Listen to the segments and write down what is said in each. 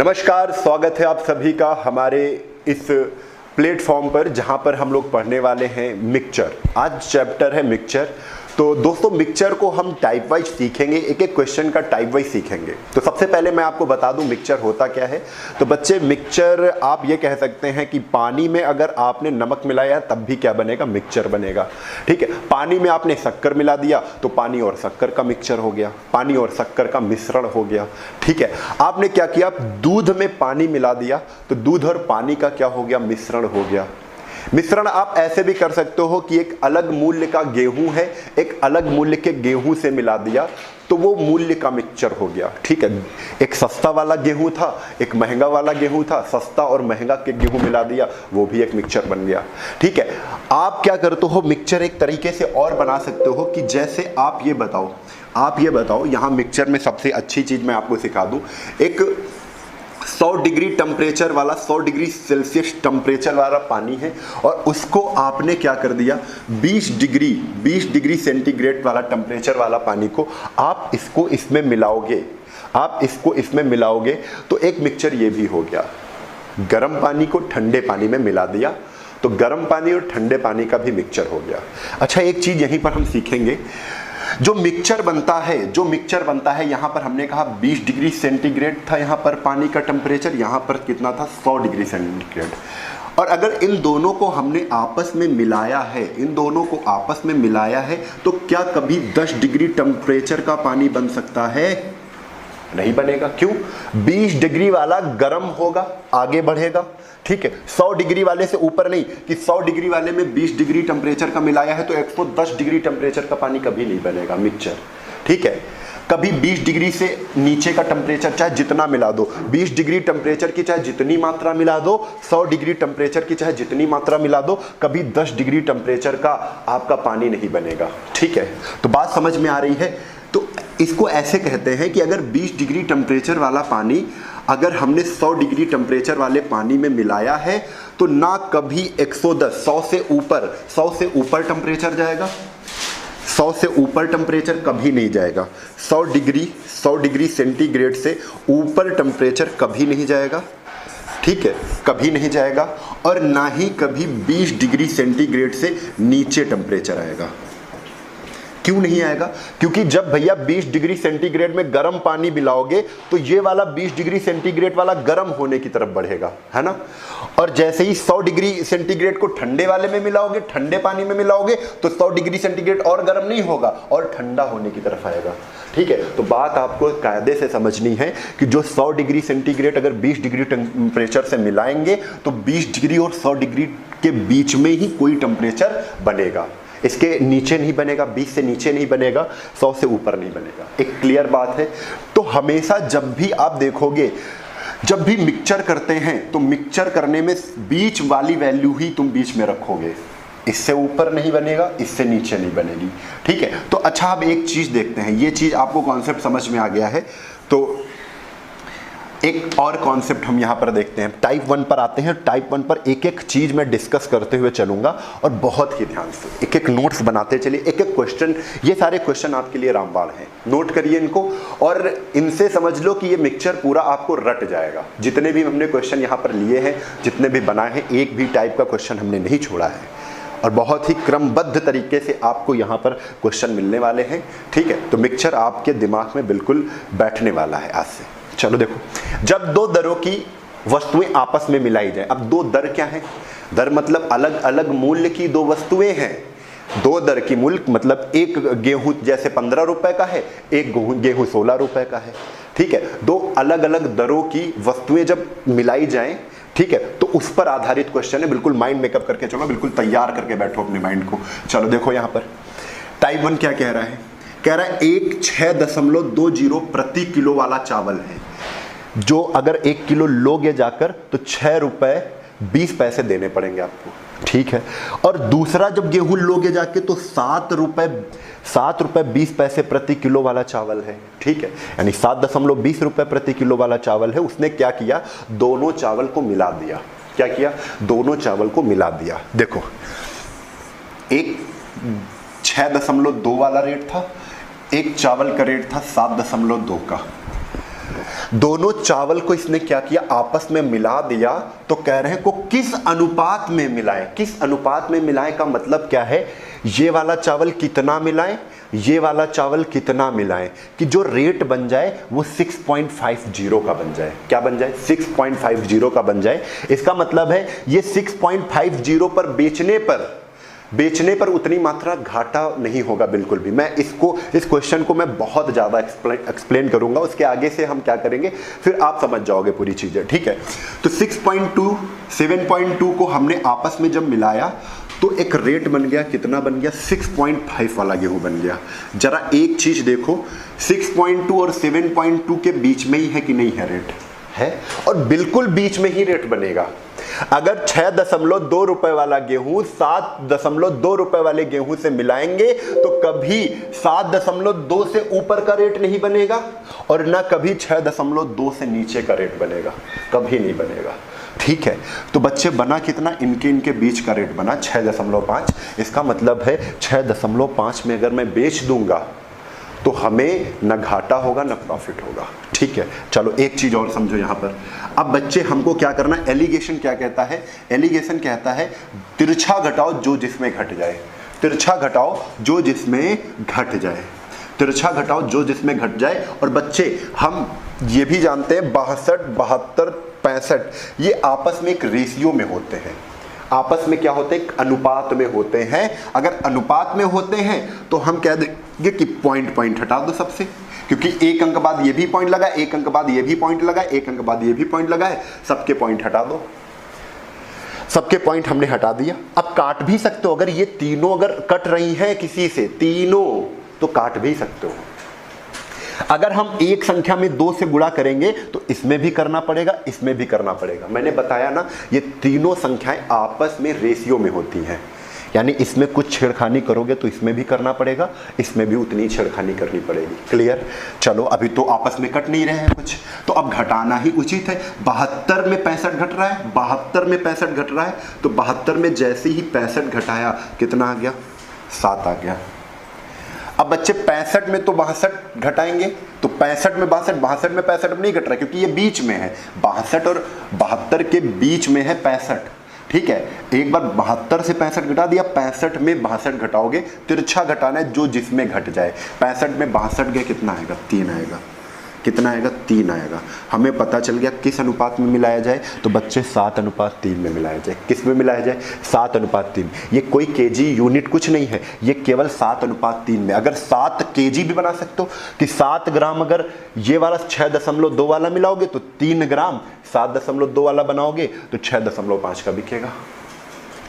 नमस्कार, स्वागत है आप सभी का हमारे इस प्लेटफॉर्म पर जहां पर हम लोग पढ़ने वाले हैं मिक्सचर। आज चैप्टर है मिक्सचर। तो दोस्तों मिक्सचर को हम टाइप वाइज सीखेंगे, एक एक क्वेश्चन का टाइप वाइज सीखेंगे। तो सबसे पहले मैं आपको बता दूं मिक्सचर होता क्या है। तो बच्चे मिक्सचर आप ये कह सकते हैं कि पानी में अगर आपने नमक मिलाया तब भी क्या बनेगा, मिक्सचर बनेगा। ठीक है, पानी में आपने शक्कर मिला दिया तो पानी और शक्कर का मिक्सचर हो गया, पानी और शक्कर का मिश्रण हो गया। ठीक है, आपने क्या किया, दूध में पानी मिला दिया तो दूध और पानी का क्या हो गया, मिश्रण हो गया। मिश्रण आप ऐसे भी कर सकते हो कि एक अलग मूल्य का गेहूं है, एक अलग मूल्य के गेहूं से मिला दिया तो वो मूल्य का मिक्सचर हो गया। ठीक है, एक सस्ता वाला गेहूं था, एक महंगा वाला गेहूं था, सस्ता और महंगा के गेहूं मिला दिया, वो भी एक मिक्सचर बन गया। ठीक है, आप क्या करते हो, मिक्सचर एक तरीके से और बना सकते हो कि जैसे आप ये बताओ यहां मिक्सचर में सबसे अच्छी चीज मैं आपको सिखा दूं। एक 100 डिग्री टेम्परेचर वाला, 100 डिग्री सेल्सियस टेम्परेचर वाला पानी है और उसको आपने क्या कर दिया, 20 डिग्री सेंटीग्रेड वाला टेम्परेचर वाला पानी को आप इसको इसमें मिलाओगे तो एक मिक्सचर ये भी हो गया। गर्म पानी को ठंडे पानी में मिला दिया तो गर्म पानी और ठंडे पानी का भी मिक्सचर हो गया। अच्छा, एक चीज यहीं पर हम सीखेंगे, जो मिक्सचर बनता है यहां पर हमने कहा 20 डिग्री सेंटीग्रेड था यहां पर पानी का टेम्परेचर, यहां पर कितना था, 100 डिग्री सेंटीग्रेड। और अगर इन दोनों को हमने आपस में मिलाया है तो क्या कभी 10 डिग्री टेम्परेचर का पानी बन सकता है? नहीं बनेगा। क्यों? 20 डिग्री वाला गर्म होगा, आगे बढ़ेगा। ठीक है, 100 डिग्री वाले से ऊपर नहीं, कि 100 डिग्री वाले में 20 डिग्री टेम्परेचर का मिलाया है तो 110 डिग्री टेम्परेचर का पानी कभी नहीं बनेगा मिक्सचर। ठीक है, कभी 20 डिग्री से नीचे का टेम्परेचर चाहे जितना मिला दो, 20 डिग्री टेम्परेचर की चाहे जितनी मात्रा मिला दो, 100 डिग्री टेम्परेचर की चाहे जितनी मात्रा मिला दो, कभी 10 डिग्री टेम्परेचर का आपका पानी नहीं बनेगा। ठीक है, तो बात समझ में आ रही है। तो इसको ऐसे कहते हैं कि अगर 20 डिग्री टेम्परेचर वाला पानी अगर हमने 100 डिग्री टेम्परेचर वाले पानी में मिलाया है तो ना कभी 110, 100 से ऊपर टेम्परेचर जाएगा, 100 से ऊपर टेम्परेचर कभी नहीं जाएगा। 100 डिग्री सेंटीग्रेड से ऊपर टेम्परेचर कभी नहीं जाएगा। ठीक है, कभी नहीं जाएगा। और ना ही कभी 20 डिग्री सेंटीग्रेड से नीचे टेम्परेचर आएगा। क्यों नहीं आएगा? क्योंकि जब भैया 20 डिग्री सेंटीग्रेड में गर्म पानी मिलाओगे तो ये वाला 20 डिग्री सेंटीग्रेड वाला गर्म होने की तरफ बढ़ेगा, है ना। और जैसे ही 100 डिग्री सेंटीग्रेड को ठंडे वाले में मिलाओगे, ठंडे पानी में मिलाओगे तो 100 डिग्री सेंटीग्रेड और गर्म नहीं होगा और ठंडा होने की तरफ आएगा। ठीक है, तो बात आपको कायदे से समझनी है कि जो 100 डिग्री सेंटीग्रेड अगर 20 डिग्री टेम्परेचर से मिलाएंगे तो 20 डिग्री और 100 डिग्री के बीच में ही कोई टेम्परेचर बनेगा, इसके नीचे नहीं बनेगा, 20 से नीचे नहीं बनेगा, 100 से ऊपर नहीं बनेगा। एक क्लियर बात है। तो हमेशा जब भी आप देखोगे, जब भी मिक्सचर करते हैं तो मिक्सचर करने में बीच वाली वैल्यू ही तुम बीच में रखोगे, इससे ऊपर नहीं बनेगा, इससे नीचे नहीं बनेगी। ठीक है, तो अच्छा अब एक चीज देखते हैं, ये चीज आपको कॉन्सेप्ट समझ में आ गया है तो एक और कॉन्सेप्ट हम यहाँ पर देखते हैं। टाइप 1 पर आते हैं। टाइप 1 पर एक एक चीज मैं डिस्कस करते हुए चलूंगा और बहुत ही ध्यान से एक एक नोट्स बनाते चलिए, एक एक क्वेश्चन, ये सारे क्वेश्चन आपके लिए रामबाण हैं, नोट करिए इनको और इनसे समझ लो कि ये मिक्सचर पूरा आपको रट जाएगा। जितने भी हमने क्वेश्चन यहाँ पर लिए हैं, जितने भी बनाए हैं, एक भी टाइप का क्वेश्चन हमने नहीं छोड़ा है और बहुत ही क्रमबद्ध तरीके से आपको यहाँ पर क्वेश्चन मिलने वाले हैं। ठीक है, तो मिक्सचर आपके दिमाग में बिल्कुल बैठने वाला है आज से। चलो देखो, जब दो दरों की वस्तुएं आपस में मिलाई जाए, अब दो दर क्या है, दर मतलब अलग अलग मूल्य की दो वस्तुएं हैं। दो दर की मूल्य मतलब एक गेहूं जैसे 15 रुपए का है, एक गेहूं 16 रुपए का है। ठीक है, दो अलग अलग दरों की वस्तुएं जब मिलाई जाएं, ठीक है, तो उस पर आधारित क्वेश्चन है। बिल्कुल माइंड मेकअप करके चलो, बिल्कुल तैयार करके बैठो अपने माइंड को। चलो देखो यहाँ पर टाइप 1 क्या कह रहा है, कह रहा है एक 6.20 प्रति किलो वाला चावल है, जो अगर 1 किलो लोगे जाकर तो 6 रुपए 20 पैसे देने पड़ेंगे आपको। ठीक है, और दूसरा जब गेहूं लोगे जाके तो 7 रुपए 20 पैसे प्रति किलो वाला चावल है। ठीक है, यानी 7.20 रुपए प्रति किलो वाला चावल है। उसने क्या किया, दोनों चावल को मिला दिया। क्या किया, दोनों चावल को मिला दिया। देखो, एक 6.2 वाला रेट था, एक चावल का रेट था 7.2 का। दोनों चावल को इसने क्या किया, आपस में मिला दिया। तो कह रहे हैं को किस अनुपात में मिलाएं। किस अनुपात में मिलाएं का मतलब क्या है, ये वाला चावल कितना मिलाएं, ये वाला चावल कितना मिलाएं, कि जो रेट बन जाए वो 6.50 का बन जाए। क्या बन जाए, 6.50 का बन जाए। इसका मतलब है ये 6.50 पर बेचने पर उतनी मात्रा घाटा नहीं होगा बिल्कुल भी। मैं इस क्वेश्चन को मैं बहुत ज़्यादा एक्सप्लेन करूंगा, उसके आगे से हम क्या करेंगे फिर आप समझ जाओगे पूरी चीज़ें, ठीक है। तो 6.2 7.2 को हमने आपस में जब मिलाया तो एक रेट बन गया, कितना बन गया, 6.5 वाला गेहूं बन गया। जरा एक चीज़ देखो, 6.2 और 7.2 के बीच में ही है कि नहीं है, रेट है, और बिल्कुल बीच में ही रेट बनेगा। अगर 6.2 रुपए वाला गेहूं 7.2 रुपए वाले गेहूं से मिलाएंगे तो कभी 7.2 से ऊपर का रेट नहीं बनेगा और ना कभी 6.2 से नीचे का रेट बनेगा, कभी नहीं बनेगा, ठीक है। तो बच्चे बना कितना, इनके बीच का रेट बना 6.5। इसका मतलब है 6.5 में अगर मैं बेच दूंगा तो हमें न घाटा होगा न प्रॉफिट होगा, ठीक है। चलो एक चीज और समझो यहाँ पर। अब बच्चे हमको क्या करना, एलिगेशन क्या कहता है, एलिगेशन कहता है तिरछा घटाओ जो जिसमें घट जाए, तिरछा घटाओ जो जिसमें घट जाए, तिरछा घटाओ जो जिसमें घट जाए। और बच्चे हम ये भी जानते हैं 62, 72, 65 ये आपस में एक रेशियो में होते हैं, आपस में क्या होते हैं, अनुपात में होते हैं। अगर अनुपात में होते हैं तो हम कह देंगे कि पॉइंट हटा दो सबसे, क्योंकि एक अंक बाद ये भी पॉइंट लगा, एक अंक बाद ये भी पॉइंट लगा, एक अंक बाद ये भी पॉइंट लगा है, सबके पॉइंट हटा दो। सबके पॉइंट हमने हटा दिया। अब काट भी सकते हो, अगर ये तीनों अगर कट रही हैं किसी से, तीनों, तो काट भी सकते हो। अगर हम एक संख्या में 2 से गुणा करेंगे तो इसमें भी करना पड़ेगा, इसमें भी करना पड़ेगा। मैंने बताया ना, ये तीनों संख्याएं आपस में रेशियो में होती हैं, यानी इसमें कुछ छेड़खानी करोगे तो इसमें भी करना पड़ेगा, इसमें भी उतनी छेड़खानी करनी पड़ेगी। क्लियर। चलो अभी तो आपस में कट नहीं रहे हैं कुछ, तो अब घटाना ही उचित है। 72 में 65 घट रहा है, 72 में 65 घट रहा है, तो 72 में जैसे ही 65 घटाया कितना आ गया, 7 आ गया। अब बच्चे 65 में तो 62 घटाएंगे, तो 65 में 62, 62 में 65 नहीं घट रहा क्योंकि ये बीच में है, 62 और 72 के बीच में है 65, ठीक है। एक बार 72 से 65 घटा दिया, 65 में 62 घटाओगे, तिरछा घटाना है जो जिसमें घट जाए। 65 में 62 गए कितना आएगा, 3 आएगा। कितना आएगा, 3 आएगा। हमें पता चल गया किस अनुपात में मिलाया जाए, तो बच्चे 7:3 में मिलाया जाए। किस में मिलाया जाए, 7:3। ये कोई केजी यूनिट कुछ नहीं है, ये केवल 7:3 में। अगर 7 केजी भी बना सकते हो कि 7 ग्राम अगर ये वाला 6.2 वाला मिलाओगे तो 3 ग्राम, 7.2 वाला बनाओगे तो 6.5 का बिकेगा,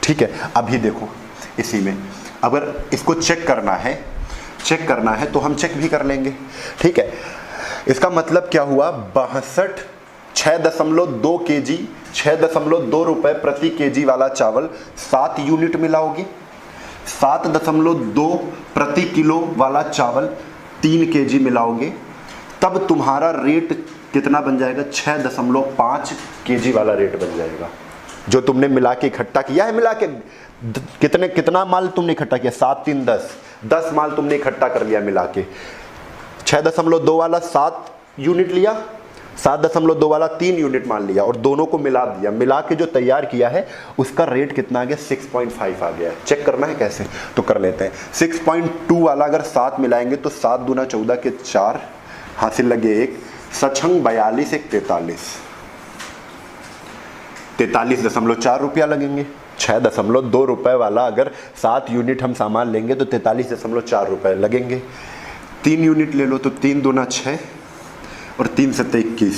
ठीक है। अभी देखो इसी में अगर इसको चेक करना है तो हम चेक भी कर लेंगे, ठीक है। इसका मतलब क्या हुआ, 62 6.2 केजी, 6.2 रुपए प्रति केजी वाला चावल 7 यूनिट मिलाओगे, 7.2 प्रति किलो वाला चावल 3 केजी मिलाओगे, तब तुम्हारा रेट कितना बन जाएगा, 6.5 केजी वाला रेट बन जाएगा। जो तुमने मिला के इकट्ठा किया है, मिला के कितना माल तुमने इकट्ठा किया, 7 3 10 माल तुमने इकट्ठा कर लिया मिला के। 6.2 वाला 7 यूनिट लिया, 7.2 वाला 3 यूनिट मान लिया और दोनों को मिला दिया। मिला के जो तैयार किया है उसका रेट कितना आ गया, 6.5 आ गया। चेक करना है कैसे, तो कर लेते हैं। 6.2 वाला अगर 7 मिलाएंगे तो 7 दूना 14 के 4, हासिल लगे 1, सछंग 42 1 43, 43.4 रुपया लगेंगे। 6.2 रुपए वाला अगर 7 यूनिट हम सामान लेंगे तो 43.4 रुपए लगेंगे। 3 यूनिट ले लो तो 3 दूना 6 और 3 7 21,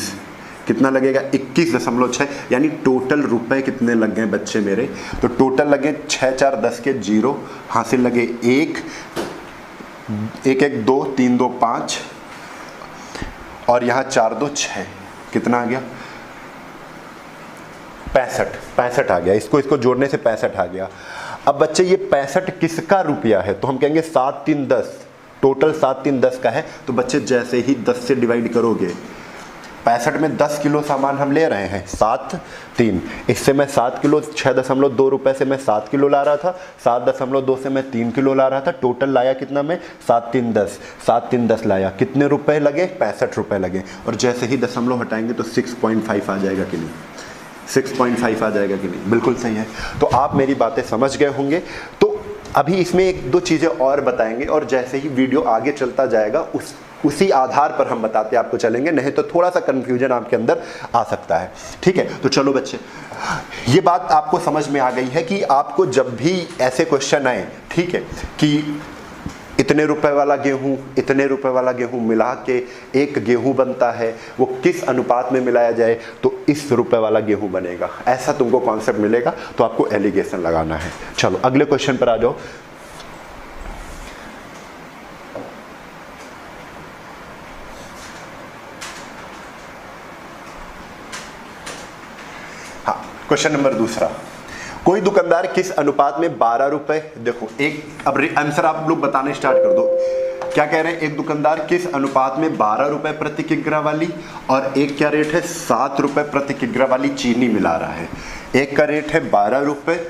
कितना लगेगा, 21.6। यानी टोटल रुपए कितने लग गए बच्चे मेरे, तो टोटल लगे 6 4 10 के 0, हासिल लगे 1 1 1 2 3 2 5 और यहाँ 4 2 6, कितना आ गया, 65 आ गया। इसको जोड़ने से 65 आ गया। अब बच्चे ये 65 किसका रुपया है, तो हम कहेंगे 7 3 10, टोटल 7 3 10 का है। तो बच्चे जैसे ही 10 से डिवाइड करोगे 65 में 10 किलो सामान हम ले रहे हैं, 7 3, इससे मैं 7 किलो, 6.2 रुपए से मैं 7 किलो ला रहा था, 7.2 से मैं 3 किलो ला रहा था, टोटल लाया कितना मैं 7 3 10, 7 3 10 लाया, कितने रुपए लगे 65 रुपए लगे। और जैसे ही दशमलव हटाएंगे तो 6.5 आ जाएगा कि नहीं, 6.5 आ जाएगा कि नहीं, बिल्कुल सही है। तो आप मेरी बातें समझ गए होंगे। तो अभी इसमें एक दो चीज़ें और बताएंगे और जैसे ही वीडियो आगे चलता जाएगा उसी आधार पर हम बताते आपको चलेंगे, नहीं तो थोड़ा सा कंफ्यूजन आपके अंदर आ सकता है। ठीक है, तो चलो बच्चे, ये बात आपको समझ में आ गई है कि आपको जब भी ऐसे क्वेश्चन आए, ठीक है, कि इतने रुपए वाला गेहूं, इतने रुपए वाला गेहूं मिला के एक गेहूं बनता है, वो किस अनुपात में मिलाया जाए तो इस रुपए वाला गेहूं बनेगा, ऐसा तुमको कॉन्सेप्ट मिलेगा, तो आपको एलिगेशन लगाना है। चलो अगले क्वेश्चन पर आ जाओ। हाँ, क्वेश्चन नंबर दूसरा, कोई दुकानदार किस अनुपात में 12 रुपए, देखो एक, अब आंसर आप लोग बताने स्टार्ट कर दो। क्या कह रहे हैं, एक दुकानदार किस अनुपात में 12 रुपए प्रति किग्रा वाली और एक क्या रेट है 7 रुपए प्रति किग्रा वाली चीनी मिला रहा है। एक का रेट है 12 रुपए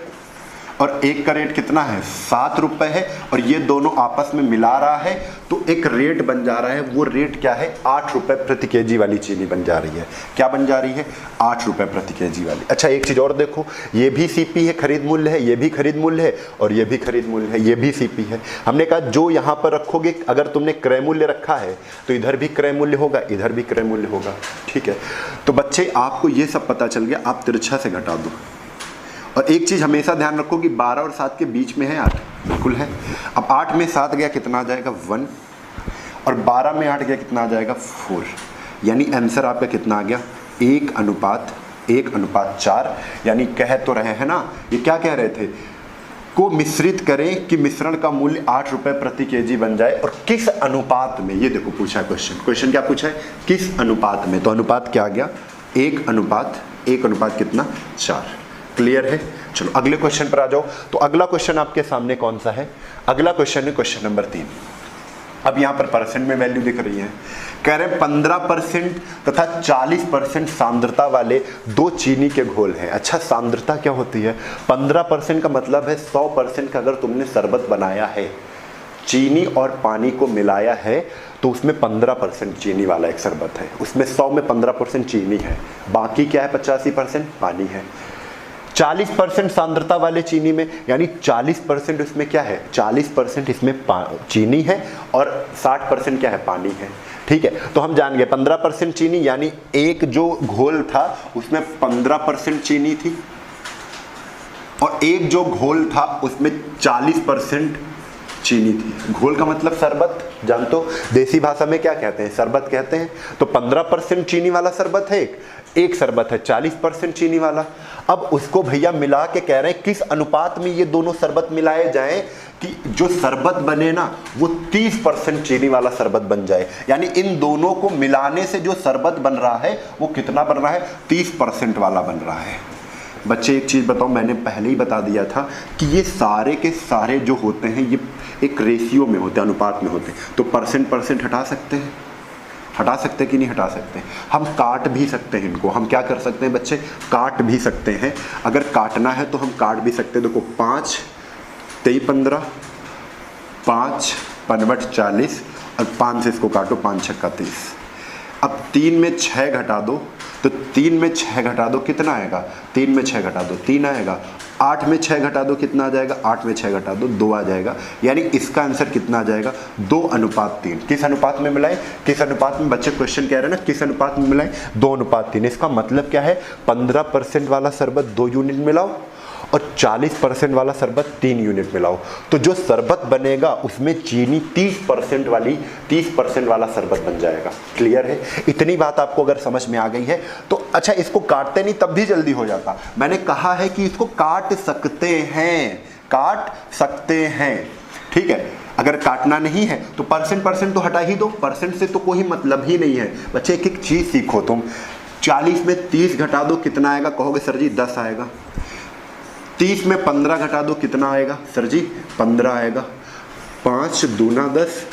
और एक का रेट कितना है 7 रुपए है, और ये दोनों आपस में मिला रहा है तो एक रेट बन जा रहा है। वो रेट क्या है 8 रुपए प्रति केजी वाली चीनी बन जा रही है। क्या बन जा रही है 8 रुपए प्रति केजी वाली। अच्छा एक चीज़ और देखो, ये भी सीपी है, खरीद मूल्य है, ये भी खरीद मूल्य है और ये भी खरीद मूल्य है, ये भी सीपी है। हमने कहा जो यहाँ पर रखोगे, अगर तुमने क्रय मूल्य रखा है तो इधर भी क्रय मूल्य होगा, इधर भी क्रय मूल्य होगा। ठीक है, तो बच्चे आपको ये सब पता चल गया, आप तिरछा से घटा दो। और एक चीज़ हमेशा ध्यान रखो कि 12 और 7 के बीच में है 8, बिल्कुल है। अब 8 में 7 गया कितना आ जाएगा 1, और 12 में 8 गया कितना आ जाएगा 4, यानी आंसर आपका कितना आ गया 1:4। यानी कह तो रहे हैं ना, ये क्या कह रहे थे, को मिश्रित करें कि मिश्रण का मूल्य 8 रुपए प्रति केजी बन जाए, और किस अनुपात में, ये देखो पूछा है क्वेश्चन क्या पूछा है, किस अनुपात में, तो अनुपात क्या आ गया 1:1 कितना 4। क्लियर है। चलो अगले क्वेश्चन पर आ जाओ। तो अगला क्वेश्चन आपके सामने कौन सा है, अगला क्वेश्चन है क्वेश्चन नंबर 3। अब यहां पर परसेंट में वैल्यू दिख रही है, कह रहे हैं 15% तथा 40% सांद्रता वाले 2 चीनी के घोल हैं। अच्छा सांद्रता क्या होती है, 15% का मतलब है 100% का अगर तुमने शरबत बनाया है, चीनी और पानी को मिलाया है तो उसमें 15% चीनी वाला एक शरबत है, उसमें 100 में 15% चीनी है, बाकी क्या है 85% पानी है। 40% सांद्रता वाले चीनी में, यानी 40% इसमें क्या है 40% इसमें चीनी है और 60% क्या है पानी है। ठीक है, तो हम जान गए 15% चीनी, यानी एक जो घोल था उसमें 15% चीनी थी और एक जो घोल था उसमें 40% चीनी थी। घोल का मतलब शरबत, जानते हो देसी भाषा में क्या कहते हैं, शरबत कहते हैं। तो 15% चीनी वाला शरबत है, एक शरबत है 40% चीनी वाला। अब उसको भैया मिला के कह रहे हैं किस अनुपात में ये दोनों शरबत मिलाए जाएं कि जो शरबत बने ना वो 30% चीनी वाला शरबत बन जाए, यानी इन दोनों को मिलाने से जो शरबत बन रहा है वो कितना बन रहा है 30% वाला बन रहा है। बच्चे एक चीज़ बताओ, मैंने पहले ही बता दिया था कि ये सारे के सारे जो होते हैं ये एक रेशियो में होते हैं, अनुपात में होते हैं। तो परसेंट हटा सकते हैं, हटा सकते हैं कि नहीं हटा सकते हैं, हम काट भी सकते हैं इनको। हम क्या कर सकते हैं बच्चे, काट भी सकते हैं। अगर काटना है तो हम काट भी सकते हैं। देखो 5 3 15, 5 5 40 और 5 से इसको काटो, 5 6 30। अब 3 में 6 घटा दो, तो 3 में 6 घटा दो कितना आएगा, 3 में 6 घटा दो 3 आएगा। 8 में 6 घटा दो कितना आ जाएगा, 8 में 6 घटा दो 2 आ जाएगा। यानी इसका आंसर कितना आ जाएगा 2:3। किस अनुपात में मिलाएं, किस अनुपात में, बच्चे क्वेश्चन कह रहे हैं ना किस अनुपात में मिलाएं, 2:3। इसका मतलब क्या है 15% वाला शरबत 2 यूनिट मिलाओ और 40% वाला शरबत 3 यूनिट मिलाओ, तो जो शरबत बनेगा उसमें चीनी 30% वाला शरबत बन जाएगा। क्लियर है, इतनी बात आपको अगर समझ में आ गई है तो अच्छा इसको काटते नहीं तब भी जल्दी हो जाता। मैंने कहा है कि इसको काट सकते हैं, काट सकते हैं। ठीक है, अगर काटना नहीं है तो परसेंट तो हटा ही दो, परसेंट से तो कोई मतलब ही नहीं है। बच्चे एक एक चीज सीखो तुम। 40 में 30 घटा दो कितना आएगा, कहोगे सर जी 10 आएगा। 30 में 15 घटा दो कितना आएगा सर जी 15 आएगा। 5 दूना 10,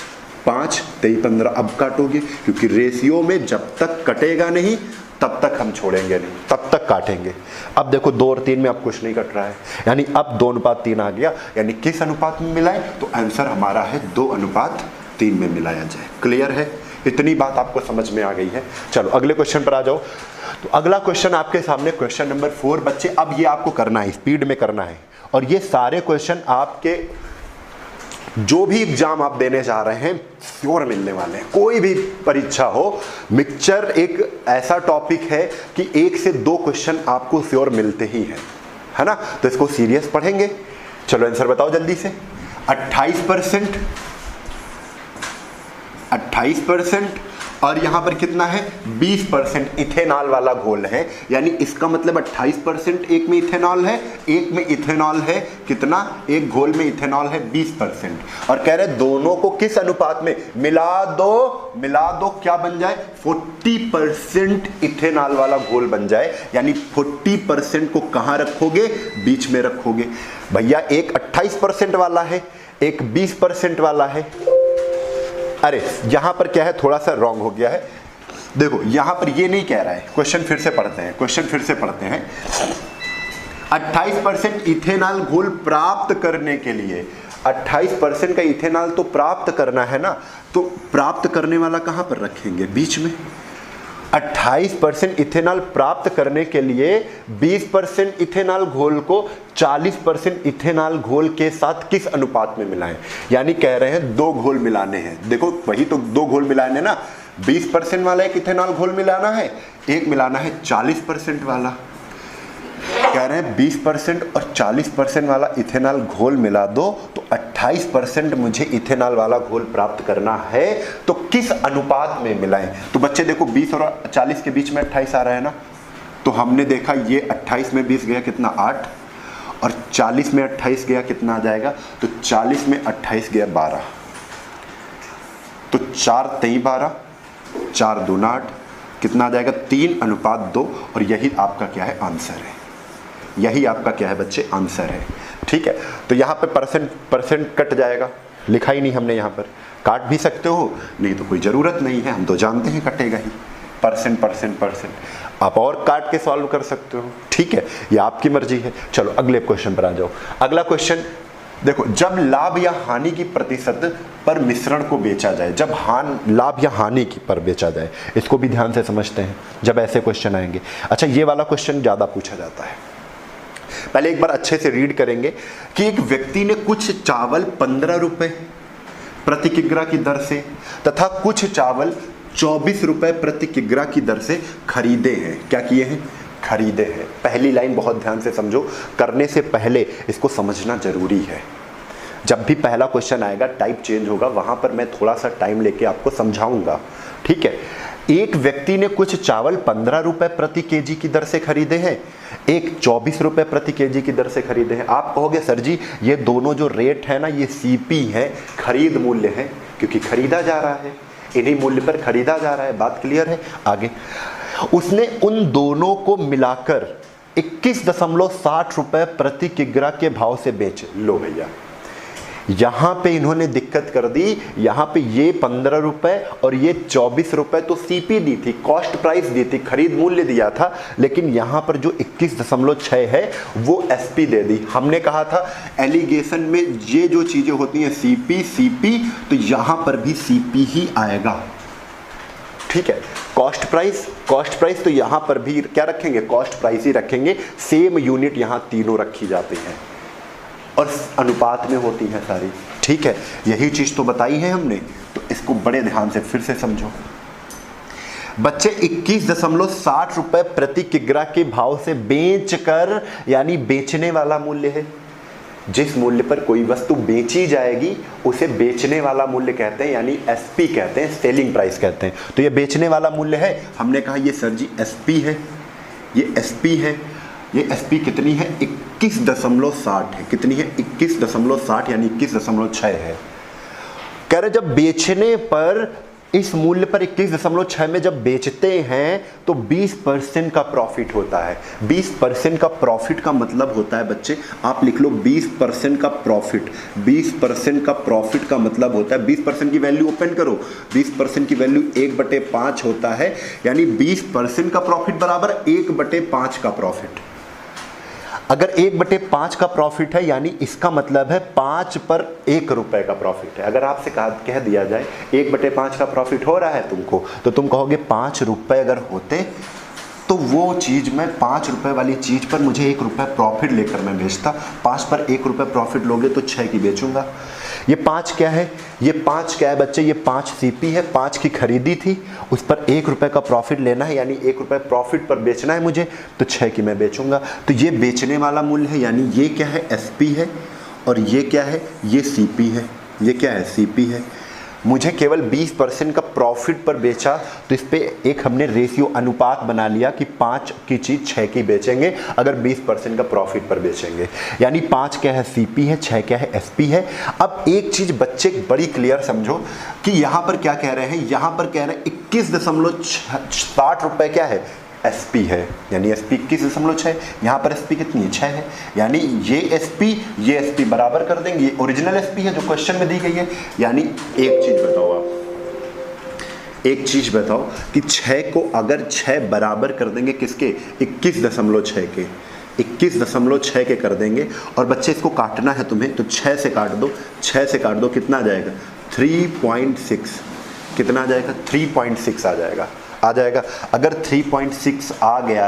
5 3 15, अब काटोगे क्योंकि रेशियो में जब तक कटेगा नहीं तब तक हम छोड़ेंगे नहीं, तब तक काटेंगे। अब देखो 2 और 3 में अब कुछ नहीं कट रहा है, यानी अब 2:3 आ गया, यानी किस अनुपात में मिलाएं, तो आंसर हमारा है 2:3 में मिलाया जाए। क्लियर है, इतनी बात आपको समझ में आ गई है। चलो अगले क्वेश्चन पर आ जाओ। तो अगला क्वेश्चन आपके सामने क्वेश्चन नंबर 4 बच्चे। अब ये आपको करना है, स्पीड में करना है, और ये सारे क्वेश्चन आपके जो भी एग्जाम आप देने जा रहे हैं श्योर मिलने वाले हैं। कोई भी परीक्षा हो, मिक्सचर एक ऐसा टॉपिक है कि 1 से 2 क्वेश्चन आपको श्योर मिलते ही हैं, है ना। तो इसको सीरियस पढ़ेंगे। चलो आंसर बताओ जल्दी से। 28%, 28% और यहां पर कितना है 20% इथेनॉल वाला घोल है, यानी इसका मतलब 28% एक में इथेनॉल है, एक में इथेनॉल है कितना, एक घोल में इथेनॉल है 20%, और कह रहे दोनों को किस अनुपात में मिला दो क्या बन जाए 40% इथेनॉल वाला घोल बन जाए, यानी 40% को कहां रखोगे, बीच में रखोगे। भैया एक 28% वाला है, एक 20% वाला है। अरे यहां पर क्या है, थोड़ा सा रॉन्ग हो गया है। देखो यहां पर ये नहीं कह रहा है, क्वेश्चन फिर से पढ़ते हैं। 28% इथेनॉल घोल प्राप्त करने के लिए, 28% का इथेनॉल तो प्राप्त करना है ना, तो प्राप्त करने वाला कहां पर रखेंगे, बीच में। 28% इथेनॉल प्राप्त करने के लिए 20% इथेनॉल घोल को 40% इथेनॉल घोल के साथ किस अनुपात में मिलाएं, यानी कह रहे हैं 2 घोल मिलाने हैं। देखो वही तो 2 घोल मिलाने ना, 20% वाला एक इथेनॉल घोल मिलाना है, एक मिलाना है 40% वाला। कह रहे हैं 20% और 40% वाला इथेनॉल घोल मिला दो तो 28% मुझे इथेनॉल वाला घोल प्राप्त करना है, तो किस अनुपात में मिलाएं। तो बच्चे देखो 20 और 40 के बीच में 28 आ रहा है ना, तो हमने देखा ये 28 में 20 गया कितना 8, और 40 में 28 गया कितना आ जाएगा, तो 40 में 28 गया 12, तो 4 3 12, 4 2 8, कितना आ जाएगा 3:2, और यही आपका क्या है आंसर है, यही आपका क्या है बच्चे आंसर है। ठीक है, तो यहाँ पे परसेंट कट जाएगा, लिखा ही नहीं हमने, यहाँ पर काट भी सकते हो, नहीं तो कोई ज़रूरत नहीं है, हम तो जानते हैं कटेगा ही, परसेंट आप और काट के सॉल्व कर सकते हो। ठीक है, ये आपकी मर्जी है। चलो अगले क्वेश्चन पर आ जाओ। अगला क्वेश्चन देखो, जब लाभ या हानि की प्रतिशत पर मिश्रण को बेचा जाए, जब लाभ या हानि की पर बेचा जाए, इसको भी ध्यान से समझते हैं जब ऐसे क्वेश्चन आएंगे। अच्छा, ये वाला क्वेश्चन ज़्यादा पूछा जाता है, पहले एक बार अच्छे से रीड करेंगे कि एक व्यक्ति ने कुछ चावल 15 रुपए प्रति किग्रा की दर से तथा कुछ चावल 24 रुपए प्रति किग्रा की दर से खरीदे हैं। क्या किए हैं, खरीदे हैं। पहली लाइन बहुत ध्यान से समझो, करने से पहले इसको समझना जरूरी है। जब भी पहला क्वेश्चन आएगा, टाइप चेंज होगा, वहां पर मैं थोड़ा सा टाइम लेके आपको समझाऊंगा। ठीक है, एक व्यक्ति ने कुछ चावल 15 रुपए प्रति केजी की दर से खरीदे हैं, एक 24 रुपए प्रति केजी की दर से खरीदे हैं। आप कहोगे सर जी ये दोनों जो रेट है ना, ये सीपी है, खरीद मूल्य है, क्योंकि खरीदा जा रहा है, इन्हीं मूल्य पर खरीदा जा रहा है। बात क्लियर है। आगे उसने उन दोनों को मिलाकर 21.60 रुपए प्रति किग्रा के भाव से बेच लो। भैया यहां पे इन्होंने दिक्कत कर दी, यहां पे ये 15 रुपए और ये 24 रुपए तो सीपी दी थी, कॉस्ट प्राइस दी थी, खरीद मूल्य दिया था, लेकिन यहां पर जो 21.6 है वो एसपी दे दी। हमने कहा था एलिगेशन में ये जो चीजें होती हैं सीपी, तो यहां पर भी सीपी ही आएगा। ठीक है, कॉस्ट प्राइस तो यहां पर भी क्या रखेंगे, कॉस्ट प्राइस ही रखेंगे। सेम यूनिट यहां तीनों रखी जाती हैं और रुपए में होती है सारी। ठीक है, यही चीज तो बताई है हमने, तो इसको बड़े ध्यान से फिर से समझो। बच्चे 21.60 रुपए प्रति किग्रा के भाव से बेचकर, यानी बेचने वाला मूल्य है। जिस मूल्य पर कोई वस्तु बेची जाएगी उसे बेचने वाला मूल्य कहते हैं, यानी एसपी कहते हैं, सेलिंग प्राइस कहते हैं। तो ये बेचने वाला मूल्य है। हमने कहा ये सर जी एसपी है, ये एसपी है। ये एसपी कितनी है, 21.60 है। कितनी है, 21.60, यानी 21.6 है। कह रहे जब बेचने पर इस मूल्य पर 21.6 में जब बेचते हैं तो 20% का प्रॉफिट होता है। 20% का प्रॉफिट का मतलब होता है बच्चे, आप लिख लो 20% का प्रॉफिट। 20% का प्रॉफिट का मतलब होता है, 20% की वैल्यू ओपन करो, 20% की वैल्यू 1/5 होता है, यानी 20% का प्रॉफिट बराबर 1/5 का प्रॉफिट। अगर 1/5 का प्रॉफिट है यानी इसका मतलब है 5 पर 1 रुपए का प्रॉफिट है। अगर आपसे कह दिया जाए 1/5 का प्रॉफिट हो रहा है तुमको, तो तुम कहोगे 5 रुपए अगर होते तो वो चीज़ में 5 रुपए वाली चीज़ पर मुझे 1 रुपए प्रॉफिट लेकर मैं बेचता। 5 पर 1 रुपए प्रॉफिट लोगे तो 6 की बेचूंगा। ये 5 क्या है? ये 5 क्या है बच्चे? ये 5 सीपी है, 5 की खरीदी थी, उस पर 1 रुपए का प्रॉफिट लेना है, यानी 1 रुपए प्रॉफिट पर बेचना है मुझे, तो 6 की मैं बेचूंगा। तो ये बेचने वाला मूल्य है, यानी ये क्या है? एसपी है, और ये क्या है? ये सीपी है। ये क्या है? सीपी है। मुझे केवल 20% का प्रॉफिट पर बेचा, तो इस पे एक हमने रेशियो अनुपात बना लिया कि 5 की चीज़ 6 की बेचेंगे अगर 20% का प्रॉफिट पर बेचेंगे। यानी 5 क्या है? सीपी है, 6 क्या है? एसपी है। अब एक चीज़ बच्चे बड़ी क्लियर समझो कि यहाँ पर क्या कह रहे हैं, यहाँ पर कह रहे हैं 21.60 रुपये क्या है? एसपी है, यानी एसपी 21.6, यहाँ पर एसपी कितनी है? 6 है, यानी ये एसपी बराबर कर देंगे। ये ओरिजिनल एसपी है जो क्वेश्चन में दी गई है। यानी एक चीज बताओ, आप एक चीज बताओ कि 6 को अगर 6 बराबर कर देंगे किसके? 21.6 के, 21.6 के कर देंगे, और बच्चे इसको काटना है तुम्हें, तो 6 से काट दो, 6 से काट दो, कितना आ जाएगा? 3.6। कितना आ जाएगा? 3.6 आ जाएगा। अगर 3.6 आ गया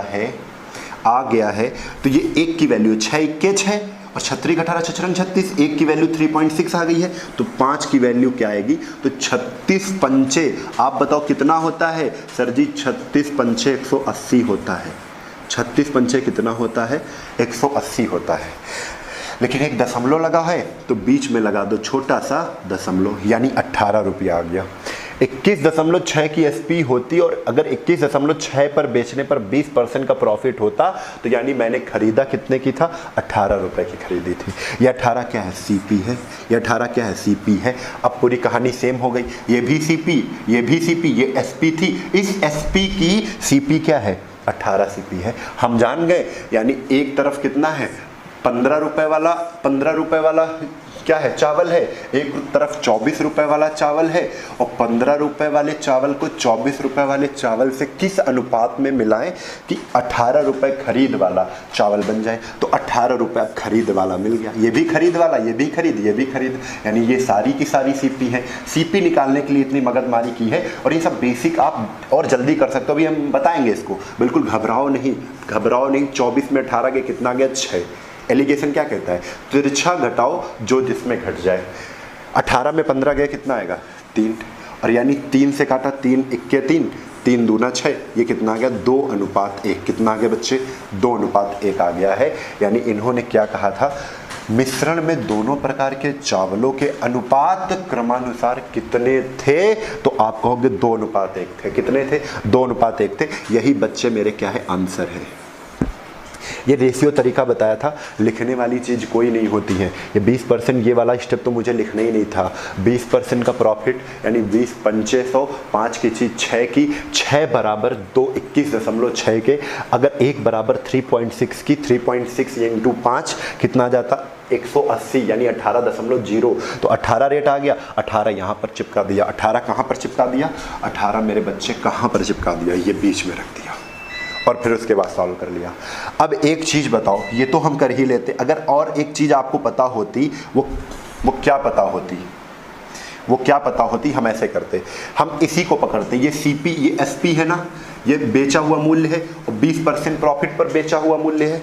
है तो ये 1 की वैल्यू 6 1 6 और 36 18 6 36, 1 की वैल्यू 3.6 आ गई है, तो 5 की वैल्यू क्या आएगी? तो 36 पंचे, आप बताओ कितना होता है? सर जी 36 पंचे 180 होता है। 36 पंचे कितना होता है? 180 होता है। लेकिन एक दशमलव लगा है तो बीच में लगा दो छोटा सा दशमलव, यानी 18 रुपया आ गया। 21.6 की एसपी होती और अगर 21.6 पर बेचने पर 20% का प्रॉफिट होता, तो यानी मैंने खरीदा कितने की था? 18 रुपए की खरीदी थी। ये 18 क्या है? सीपी है। ये 18 क्या है? सीपी है। अब पूरी कहानी सेम हो गई, ये भी सीपी, ये भी सीपी, ये एसपी थी, इस एसपी की सीपी क्या है? 18 सीपी है। हम जान गए, यानी एक तरफ कितना है? 15 रुपए वाला क्या है? चावल है। एक तरफ 24 रुपए वाला चावल है, और 15 रुपए वाले चावल को 24 रुपए वाले चावल से किस अनुपात में मिलाएं कि 18 रुपए खरीद वाला चावल बन जाए? तो 18 रुपए खरीद वाला मिल गया। ये भी खरीद वाला, ये भी खरीद, ये भी खरीद, यानी ये सारी की सारी सीपी है। सीपी निकालने के लिए इतनी मगजमारी की है, और ये सब बेसिक आप और जल्दी कर सकते हो। अभी हम बताएंगे इसको, बिल्कुल घबराओ नहीं। 24 में 18 के कितना गया? 6। एलिगेशन क्या कहता है? तिरछा घटाओ जो जिसमें घट जाए। 18 में 15 गया, कितना आएगा? 3, और यानी 3 से काटा, 3 1 3, 3 दूना 6, ये कितना आ गया? 2:1। कितना आ गया बच्चे? 2:1 आ गया है। यानी इन्होंने क्या कहा था? मिश्रण में दोनों प्रकार के चावलों के अनुपात क्रमानुसार कितने थे? तो आप कहोगे 2:1 थे। कितने थे? 2:1 थे। यही बच्चे मेरे क्या है? आंसर है। ये रेशियो तरीका बताया था, लिखने वाली चीज़ कोई नहीं होती है। ये 20%, ये वाला स्टेप तो मुझे लिखना ही नहीं था। 20% का प्रॉफिट, यानी 20 पंचे 100, 5 की चीज़ 6 की, 6 बराबर 2 21.6 के, अगर 1 बराबर 3.6 की, 3.6 इंटू 5 कितना आ जाता? 180, यानी 18.0। तो 18 रेट आ गया, 18 यहाँ पर चिपका दिया। 18 कहाँ पर चिपका दिया? 18 मेरे बच्चे कहाँ पर चिपका दिया? ये बीच में रख दिया, और फिर उसके बाद सॉल्व कर लिया। अब एक चीज़ बताओ, ये तो हम कर ही लेते, अगर और एक चीज़ आपको पता होती, वो क्या पता होती? वो क्या पता होती? हम ऐसे करते, हम इसी को पकड़ते, ये सीपी, ये एसपी है ना, ये बेचा हुआ मूल्य है, और 20% प्रॉफिट पर बेचा हुआ मूल्य है।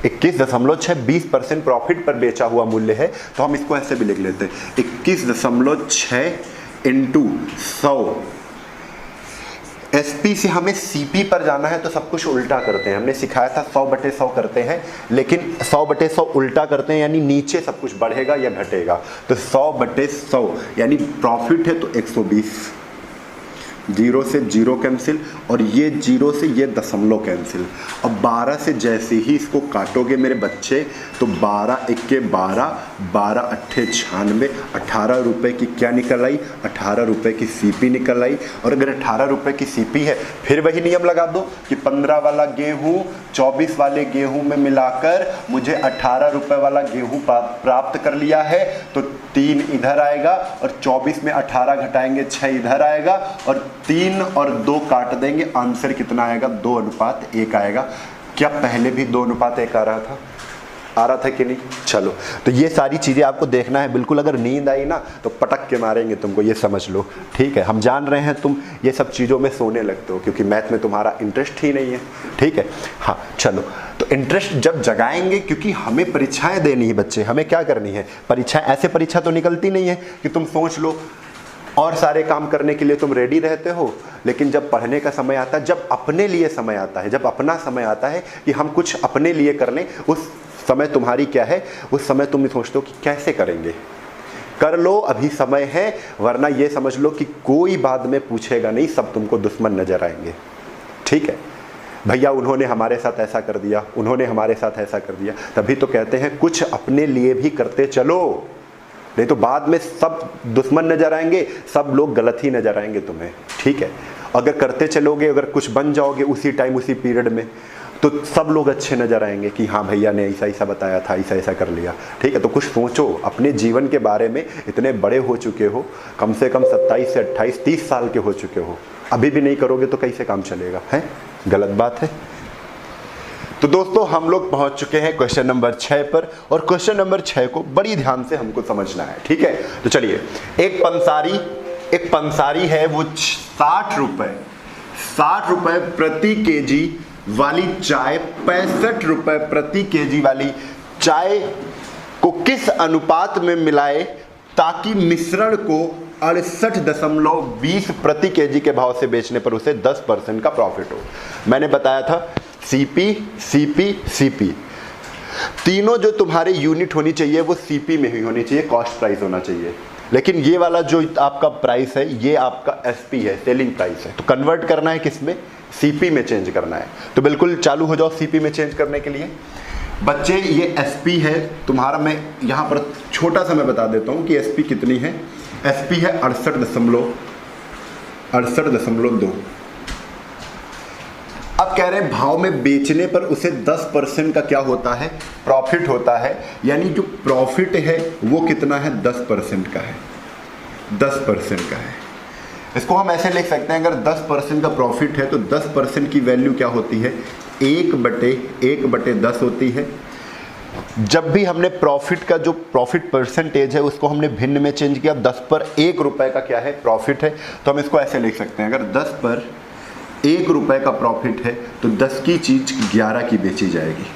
21.6 20% प्रॉफिट पर बेचा हुआ मूल्य है, तो हम इसको ऐसे भी लिख लेते हैं, 21.6 इंटू 100। एसपी से हमें सीपी पर जाना है तो सब कुछ उल्टा करते हैं। हमने सिखाया था 100/100 करते हैं, लेकिन 100/100 उल्टा करते हैं, यानी नीचे सब कुछ बढ़ेगा या घटेगा। तो 100/100 यानी प्रॉफिट है तो 120, 0 से 0 कैंसिल, और ये 0 से ये दशमलव कैंसिल। अब 12 से जैसे ही इसको काटोगे मेरे बच्चे, तो 12 एक्के 12, 12 अट्ठे 96, 18 रुपये की क्या निकल आई, 18 रुपये की सीपी निकल आई। और अगर 18 रुपये की सीपी है, फिर वही नियम लगा दो कि 15 वाला गेहूँ 24 वाले गेहूँ में मिलाकर मुझे 18 रुपये वाला गेहूँ प्राप्त कर लिया है, तो 3 इधर आएगा, और 24 में 18 घटाएंगे 6 इधर आएगा, और 3 और 2 काट देंगे, आंसर कितना आएगा, 2:1 आएगा। क्या पहले भी 2:1 आ रहा था कि नहीं? चलो, तो ये सारी चीज़ें आपको देखना है। बिल्कुल अगर नींद आई ना तो पटक के मारेंगे तुमको, ये समझ लो, ठीक है। हम जान रहे हैं तुम ये सब चीज़ों में सोने लगते हो क्योंकि मैथ में तुम्हारा इंटरेस्ट ही नहीं है, ठीक है। हाँ चलो, तो इंटरेस्ट जब जगाएंगे, क्योंकि हमें परीक्षाएं देनी है बच्चे, हमें क्या करनी है, परीक्षाएं। ऐसे परीक्षा तो निकलती नहीं है कि तुम सोच लो और सारे काम करने के लिए तुम रेडी रहते हो, लेकिन जब पढ़ने का समय आता है, जब अपने लिए समय आता है, जब अपना समय आता है कि हम कुछ अपने लिए कर लें, उस समय तुम्हारी क्या है, उस समय तुम सोचते हो कि कैसे करेंगे। कर लो, अभी समय है, वरना ये समझ लो कि कोई बाद में पूछेगा नहीं, सब तुमको दुश्मन नजर आएंगे, ठीक है। भैया उन्होंने हमारे साथ ऐसा कर दिया, उन्होंने हमारे साथ ऐसा कर दिया। तभी तो कहते हैं कुछ अपने लिए भी करते चलो, नहीं तो बाद में सब दुश्मन नजर आएंगे, सब लोग गलत ही नजर आएंगे तुम्हें, ठीक है। अगर करते चलोगे, अगर कुछ बन जाओगे उसी टाइम उसी पीरियड में, तो सब लोग अच्छे नजर आएंगे कि हाँ भैया ने ऐसा ऐसा बताया था, ऐसा ऐसा कर लिया, ठीक है। तो कुछ सोचो अपने जीवन के बारे में। इतने बड़े हो चुके हो, कम से कम 27 से 28 30 साल के हो चुके हो, अभी भी नहीं करोगे तो कैसे काम चलेगा, है? गलत बात है। तो दोस्तों हम लोग पहुंच चुके हैं क्वेश्चन नंबर 6 पर, और क्वेश्चन नंबर 6 को बड़ी ध्यान से हमको समझना है, ठीक है। तो चलिए, एक पंसारी है, वो 60 रुपए प्रति केजी वाली चाय, 65 रुपए प्रति केजी वाली चाय को किस अनुपात में मिलाए ताकि मिश्रण को 68.20 प्रति केजी के भाव से बेचने पर उसे 10% का प्रॉफिट हो। मैंने बताया था सीपी सीपी सीपी, तीनों जो तुम्हारे यूनिट होनी चाहिए वो सीपी में ही होनी चाहिए, कॉस्ट प्राइस होना चाहिए। लेकिन ये वाला जो आपका प्राइस है, ये आपका एसपी है, सेलिंग प्राइस है। तो कन्वर्ट करना है किस में, सीपी में चेंज करना है। तो बिल्कुल चालू हो जाओ सीपी में चेंज करने के लिए। बच्चे ये एसपी है तुम्हारा, मैं यहाँ पर छोटा सा मैं बता देता हूँ कि एसपी कितनी है। एसपी है 68.2। अब कह रहे हैं भाव में बेचने पर उसे 10% का क्या होता है, प्रॉफिट होता है। यानी जो प्रॉफिट है वो कितना है, 10% का है, 10% का है। इसको हम ऐसे लिख सकते हैं, अगर 10% का प्रॉफिट है तो 10% की वैल्यू क्या होती है, 1/10 होती है। जब भी हमने प्रॉफिट का जो प्रॉफिट परसेंटेज है उसको हमने भिन्न में चेंज किया, 10 पर 1 रुपए का क्या है, प्रॉफिट है। तो हम इसको ऐसे लिख सकते हैं, अगर 10 पर 1 रुपए का प्रॉफिट है तो 10 की चीज 11 की बेची जाएगी,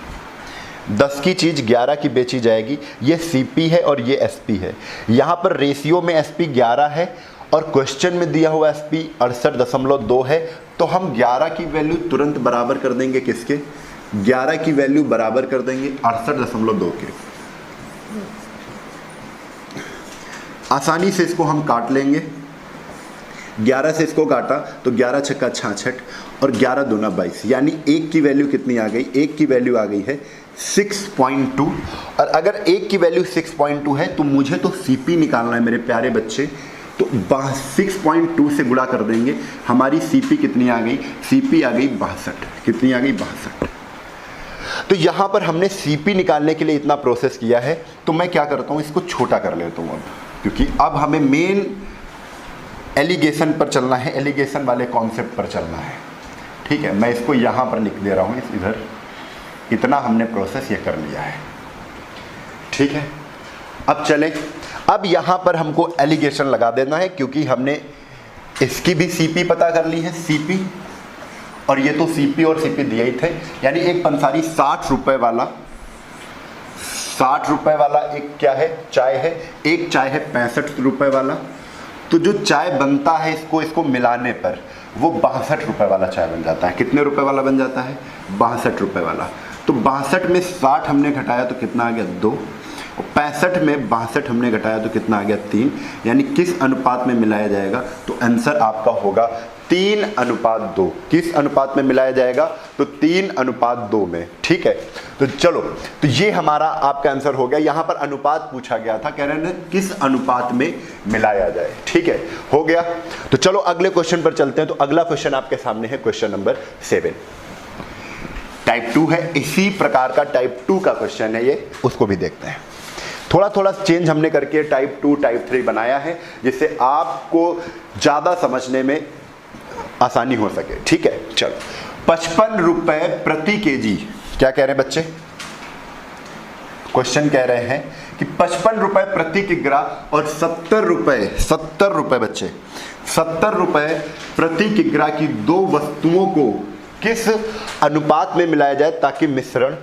10 की चीज 11 की बेची जाएगी। ये सीपी है और ये एसपी है। यहाँ पर रेशियो में एसपी 11 है और क्वेश्चन में दिया हुआ एसपी 68.2 है। तो हम 11 की वैल्यू तुरंत बराबर कर देंगे किसके, 11 की वैल्यू बराबर कर देंगे 68.2 के। आसानी से इसको हम काट लेंगे, 11 से इसको काटा तो 11 छक्का 66 और 11 दूना 22, यानी 1 की वैल्यू कितनी आ गई, 1 की वैल्यू आ गई है 6.2। और अगर 1 की वैल्यू 6.2 है तो मुझे तो सीपी निकालना है मेरे प्यारे बच्चे। तो 6.2 से गुणा कर देंगे, हमारी सीपी कितनी आ गई, सीपी आ गई 62। कितनी आ गई, 62। तो यहाँ पर हमने सीपी निकालने के लिए इतना प्रोसेस किया है। तो मैं क्या करता हूँ, इसको छोटा कर लेता हूँ अब, क्योंकि अब हमें मेन एलिगेशन पर चलना है, एलिगेशन वाले कॉन्सेप्ट पर चलना है, ठीक है। मैं इसको यहाँ पर लिख दे रहा हूँ, इधर इतना हमने प्रोसेस ये कर लिया है, ठीक है। अब चले, अब यहाँ पर हमको एलिगेशन लगा देना है, क्योंकि हमने इसकी भी सीपी पता कर ली है, सीपी, और ये तो सीपी और सीपी दिए ही थे। यानी एक पंसारी 60 रुपए वाला, 60 रुपए वाला एक क्या है, चाय है। एक चाय है 65 रुपए वाला। तो जो चाय बनता है इसको मिलाने पर वो 62 रुपए वाला चाय बन जाता है। कितने रुपए वाला बन जाता है, 62 रुपए वाला। तो 62 में 60 हमने घटाया तो कितना आ गया, 2। और 65 में 62 हमने घटाया तो कितना आ गया, 3। यानी किस अनुपात में मिलाया जाएगा, तो आंसर आपका होगा 3:2। किस अनुपात में मिलाया जाएगा? तो 3:2 में। ठीक है, तो चलो, तो ये हमारा आपका आंसर हो गया। यहां पर अनुपात पूछा गया था, कह रहे हैं किस अनुपात में मिलाया जाए। ठीक है, हो गया। तो चलो अगले क्वेश्चन पर चलते हैं। तो अगला क्वेश्चन आपके सामने है क्वेश्चन नंबर 7। टाइप 2 है, इसी प्रकार का टाइप 2 का क्वेश्चन है ये, उसको भी देखते हैं। थोड़ा थोड़ा चेंज हमने करके टाइप 2 टाइप 3 बनाया है, जिससे आपको ज्यादा समझने में आसानी हो सके। ठीक है, चलो। 55 रुपए प्रति केजी, क्या कह रहे हैं बच्चे? क्वेश्चन कह रहे हैं कि 55 रुपए प्रति किग्रा और 70 रुपए बच्चे, 70 रुपए प्रति किग्रा की दो वस्तुओं को किस अनुपात में मिलाया जाए ताकि मिश्रण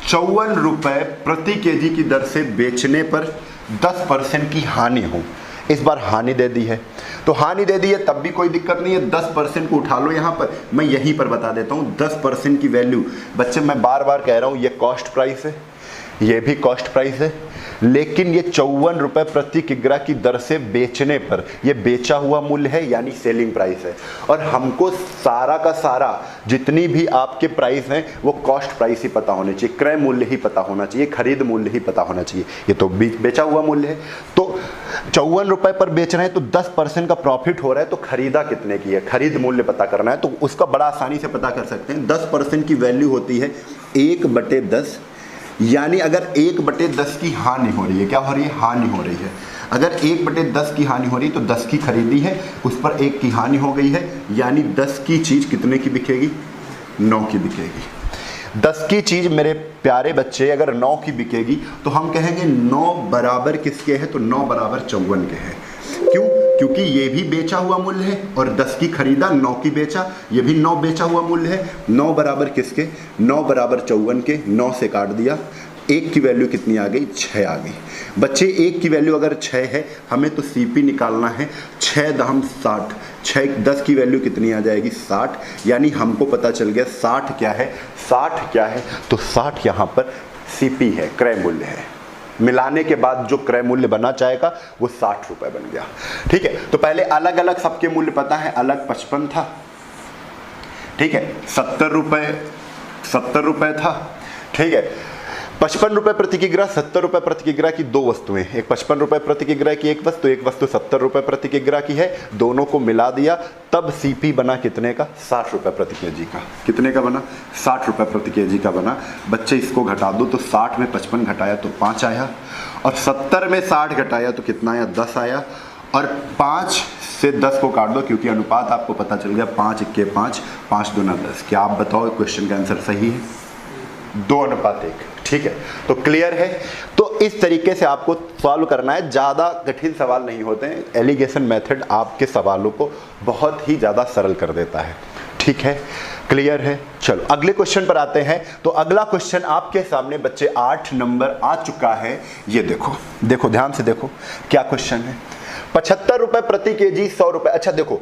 54 रुपए प्रति केजी की दर से बेचने पर 10% की हानि हो। इस बार हानि दे दी है, तो हानि दे दी है तब भी कोई दिक्कत नहीं है, 10% को उठा लो। यहाँ पर मैं यहीं पर बता देता हूँ 10% की वैल्यू। बच्चे मैं बार बार कह रहा हूँ, ये कॉस्ट प्राइस है, ये भी कॉस्ट प्राइस है, लेकिन ये 54 रुपए प्रति किग्रा की दर से बेचने पर ये बेचा हुआ मूल्य है, यानी सेलिंग प्राइस है। और हमको सारा का सारा जितनी भी आपके प्राइस हैं वो कॉस्ट प्राइस ही पता होने चाहिए, क्रय मूल्य ही पता होना चाहिए, खरीद मूल्य ही पता होना चाहिए। ये तो बेचा हुआ मूल्य है, तो 54 रुपए पर बेच रहे हैं तो 10% का प्रॉफिट हो रहा है, तो खरीदा कितने की है, खरीद मूल्य पता करना है, तो उसका बड़ा आसानी से पता कर सकते हैं। 10% की वैल्यू होती है 1/10, यानी अगर 1/10 की हानि हो रही है, क्या हो रही है? हानि हो रही है। अगर 1/10 की हानि हो रही है तो 10 की खरीदी है, उस पर 1 की हानि हो गई है, यानी 10 की चीज कितने की बिकेगी? 9 की बिकेगी। 10 की चीज मेरे प्यारे बच्चे अगर 9 की बिकेगी तो हम कहेंगे 9 बराबर किसके है? तो 9 बराबर 54 के है। क्यों? क्योंकि ये भी बेचा हुआ मूल्य है और 10 की खरीदा, 9 की बेचा, ये भी 9 बेचा हुआ मूल्य है। 9 बराबर किसके? 9 बराबर 54 के। 9 से काट दिया, 1 की वैल्यू कितनी आ गई? 6 आ गई। बच्चे 1 की वैल्यू अगर 6 है, हमें तो सीपी निकालना है। 6 दहम 60, 6 10 की वैल्यू कितनी आ जाएगी? 60, यानी हमको पता चल गया 60 क्या है। 60 क्या है? तो 60 यहाँ पर सीपी है, क्रय मूल्य है। मिलाने के बाद जो क्रय मूल्य बना जाएगा वो 60 रुपए बन गया। ठीक है, तो पहले अलग अलग सबके मूल्य पता है, अलग 55 था, ठीक है, 70 रुपए था, ठीक है। 55 रुपए प्रति किग्रा, 70 रुपए प्रति किग्रा की दो वस्तुएं, एक 55 रुपए प्रति किग्रा की एक वस्तु 70 रुपए प्रति किग्रा की है, दोनों को मिला दिया, तब सीपी बना कितने का? 60 रुपए प्रति केजी का। कितने का बना? 60 रुपए प्रति केजी का बना। बच्चे इसको घटा दो, तो 60 में 55 घटाया तो 5 आया, और 70 में 60 घटाया तो कितना आया? 10 आया, और 5 से 10 को काट दो, क्योंकि अनुपात आपको पता चल गया, 5 × 5, 5 × 2 = 10। क्या आप बताओ क्वेश्चन का आंसर सही है? 2:1। ठीक है, तो क्लियर है। तो इस तरीके से आपको सॉल्व करना है, ज़्यादा कठिन सवाल नहीं होते हैं। एलिगेशन मेथड आपके सवालों को बहुत ही ज़्यादा सरल कर देता है। ठीक है, क्लियर है। चलो अगले क्वेश्चन पर आते हैं। तो अगला क्वेश्चन आपके सामने बच्चे 8 नंबर आ चुका है। ये देखो, देखो ध्यान से देखो क्या क्वेश्चन है। 75 रुपए प्रति केजी, 100 रुपए। अच्छा देखो,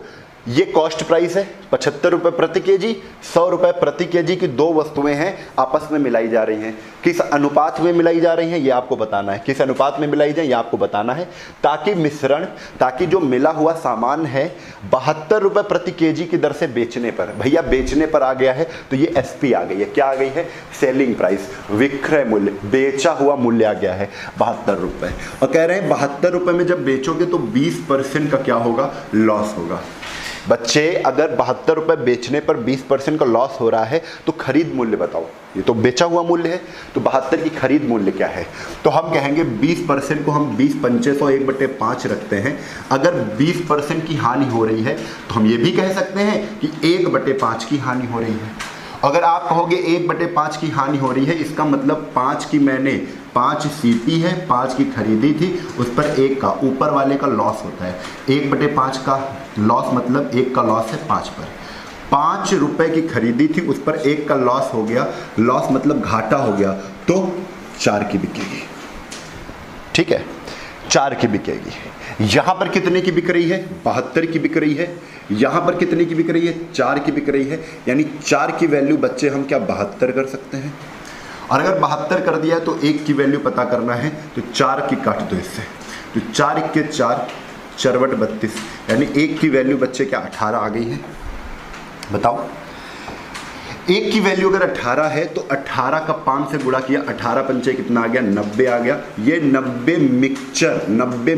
ये कॉस्ट प्राइस है, 75 रुपए प्रति केजी, 100 रुपए प्रति केजी की दो वस्तुएं हैं, आपस में मिलाई जा रही हैं। किस अनुपात में मिलाई जा रही हैं ये आपको बताना है, किस अनुपात में मिलाई जाए ये आपको बताना है, ताकि मिश्रण, ताकि जो मिला हुआ सामान है 72 रुपए प्रति केजी की दर से बेचने पर, भैया बेचने पर आ गया है तो ये एसपी आ गई है। क्या आ गई है? सेलिंग प्राइस, विक्रय मूल्य, बेचा हुआ मूल्य आ गया है 72 रुपए। और कह रहे हैं 72 रुपए में जब बेचोगे तो 20% का क्या होगा? लॉस होगा। बच्चे अगर 72 रुपए बेचने पर 20% का लॉस हो रहा है तो खरीद मूल्य बताओ। ये तो बेचा हुआ मूल्य है, तो 72 की खरीद मूल्य क्या है? तो हम कहेंगे 20% को हम 20 500 1/5 रखते हैं। अगर 20% की हानि हो रही है तो हम ये भी कह सकते हैं कि 1/5 की हानि हो रही है। अगर आप कहोगे 1/5 की हानि हो रही है, इसका मतलब 5 की मैंने 5 सीपी है, 5 की खरीदी थी, उस पर 1 का ऊपर वाले का लॉस होता है। 1/5 का लॉस मतलब 1 का लॉस है 5 पर। 5 रुपए की खरीदी थी, उस पर 1 का लॉस हो गया, लॉस मतलब घाटा हो गया, तो 4 की बिकेगी। ठीक है, 4 की बिकेगी। यहां पर कितने की बिक रही है? 72 की बिक रही है। यहां पर कितने की बिक रही है? 4 की बिक रही है। यानी 4 की वैल्यू बच्चे हम क्या 72 कर सकते हैं? और अगर 72 कर दिया तो 1 की वैल्यू पता करना है, तो 4 की काट दो इससे, तो 4 × 4 चरवट 32, यानी 1 की वैल्यू बच्चे क्या 18 आ गई है। बताओ 1 की वैल्यू अगर 18 है तो 18 का 5 से गुणा किया, 18 पंचे कितना आ गया 90 आ गया। ये 90